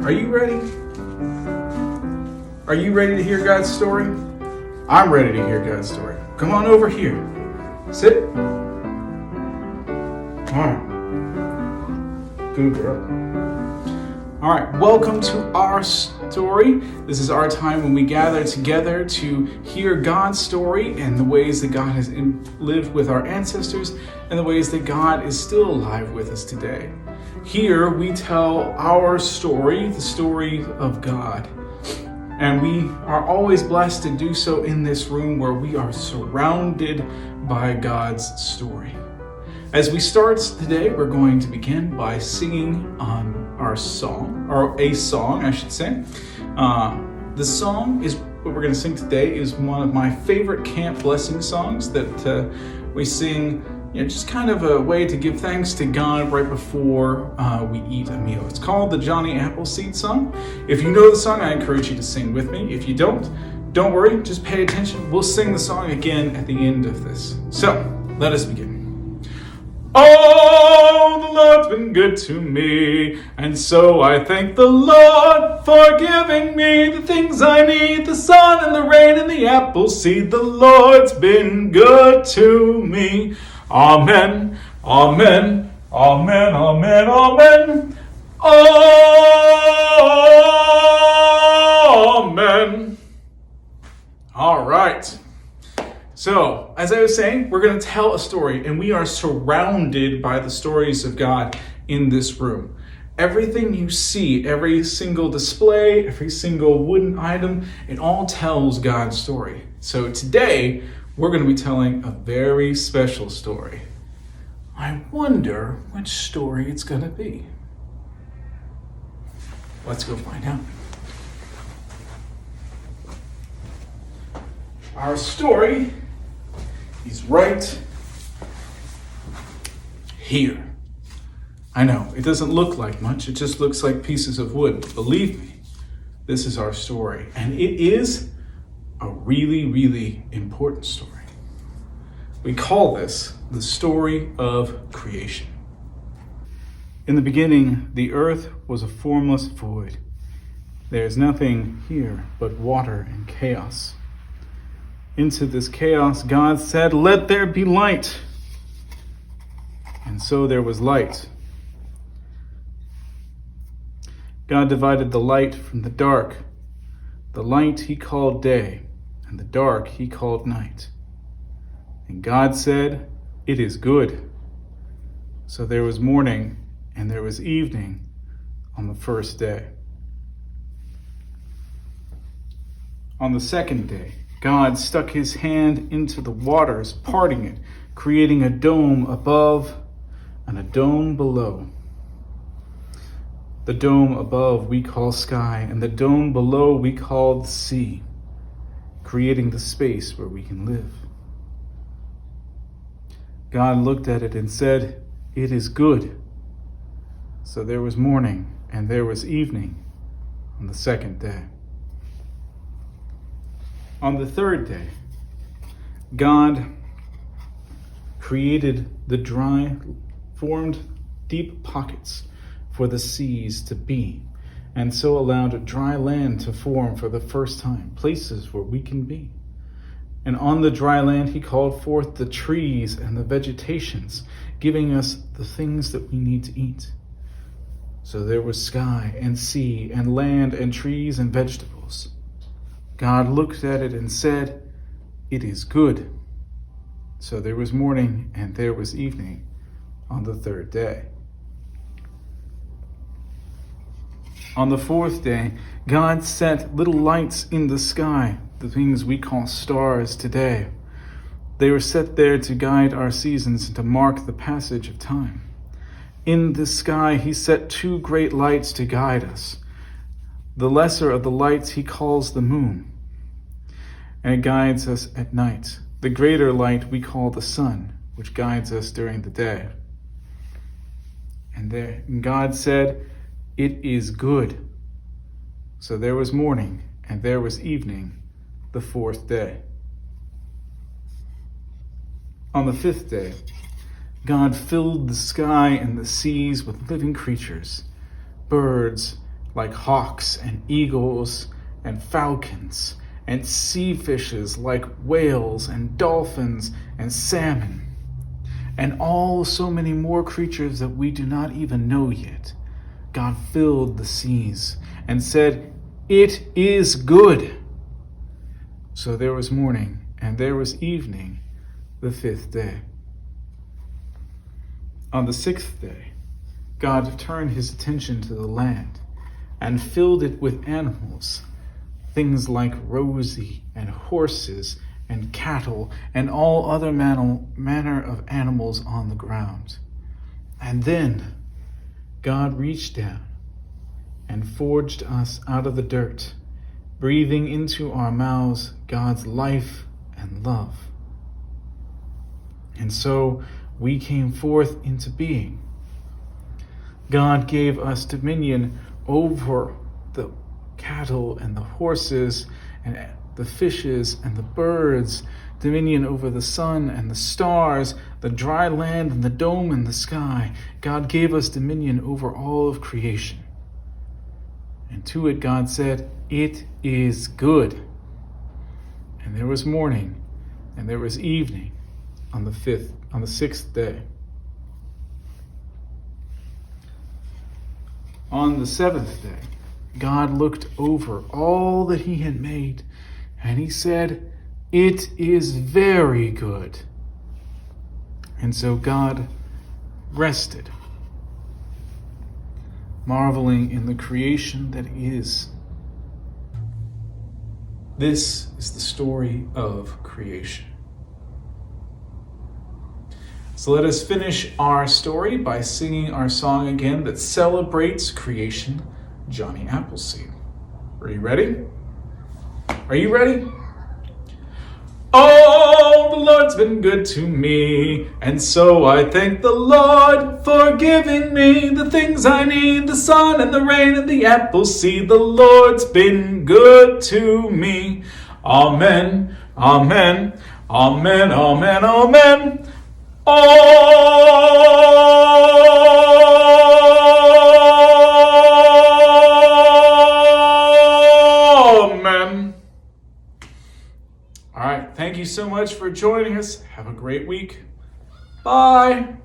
Are you ready? Are you ready to hear God's story? I'm ready to hear God's story. Come on over here. Sit. All right. Good girl. All right, welcome to our story. This is our time when we gather together to hear God's story and the ways that God has lived with our ancestors and the ways that God is still alive with us today. Here we tell our story, the story of God. And we are always blessed to do so in this room where we are surrounded by God's story. As we start today, we're going to begin by singing on our song, or a song, I should say. The song is what we're going to sing today is one of my favorite camp blessing songs that we sing, just kind of a way to give thanks to God right before we eat a meal. It's called the Johnny Appleseed song. If you know the song, I encourage you to sing with me. If you don't worry, just pay attention. We'll sing the song again at the end of this. So, let us begin. Oh, the Lord's been good to me, and so I thank the Lord for giving me the things I need, the sun and the rain and the apple seed. The Lord's been good to me. Amen, amen, amen, amen, amen. Amen. All right. So, as I was saying, we're going to tell a story, and we are surrounded by the stories of God in this room. Everything you see, every single display, every single wooden item, it all tells God's story. So today, we're going to be telling a very special story. I wonder which story it's going to be. Let's go find out. Our story is right here. I know, it doesn't look like much. It just looks like pieces of wood. But believe me, this is our story. And it is a really, really important story. We call this the story of creation. In the beginning, the earth was a formless void. There is nothing here but water and chaos. Into this chaos, God said, "Let there be light." And so there was light. God divided the light from the dark. The light he called day, and the dark he called night. And God said, "It is good." So there was morning, and there was evening on the first day. On the second day, God stuck his hand into the waters, parting it, creating a dome above and a dome below. The dome above we call sky, and the dome below we call the sea, creating the space where we can live. God looked at it and said, "It is good." So there was morning, and there was evening on the second day. On the third day, God created the dry, formed deep pockets for the seas to be, and so allowed a dry land to form for the first time, places where we can be. And on the dry land, he called forth the trees and the vegetations, giving us the things that we need to eat. So there was sky and sea and land and trees and vegetables. God looked at it and said, "It is good." So there was morning and there was evening on the third day. On the fourth day, God set little lights in the sky, the things we call stars today. They were set there to guide our seasons and to mark the passage of time. In the sky, he set two great lights to guide us. The lesser of the lights he calls the moon, and it guides us at night. The greater light we call the sun, which guides us during the day. And God said, "It is good." So there was morning, and there was evening, the fourth day. On the fifth day, God filled the sky and the seas with living creatures, birds, like hawks and eagles and falcons, and sea fishes like whales and dolphins and salmon, and all so many more creatures that we do not even know yet. God filled the seas and said, "It is good." So there was morning and there was evening, the fifth day. On the sixth day, God turned his attention to the land and filled it with animals, things like rosy and horses and cattle and all other manner of animals on the ground. And then God reached down and forged us out of the dirt, breathing into our mouths God's life and love. And so we came forth into being. God gave us dominion over the cattle and the horses and the fishes and the birds, dominion over the sun and the stars, the dry land and the dome and the sky. God gave us dominion over all of creation. And to it God said, "It is good." And there was morning and there was evening on the sixth day. On the seventh day, God looked over all that he had made, and he said, "It is very good." And so God rested, marveling in the creation that is. This is the story of creation. So let us finish our story by singing our song again that celebrates creation, Johnny Appleseed. Are you ready? Are you ready? Oh, the Lord's been good to me, and so I thank the Lord for giving me the things I need, the sun and the rain and the apple seed. The Lord's been good to me. Amen, amen, amen, amen, amen. Amen. All right, thank you so much for joining us. Have a great week. Bye.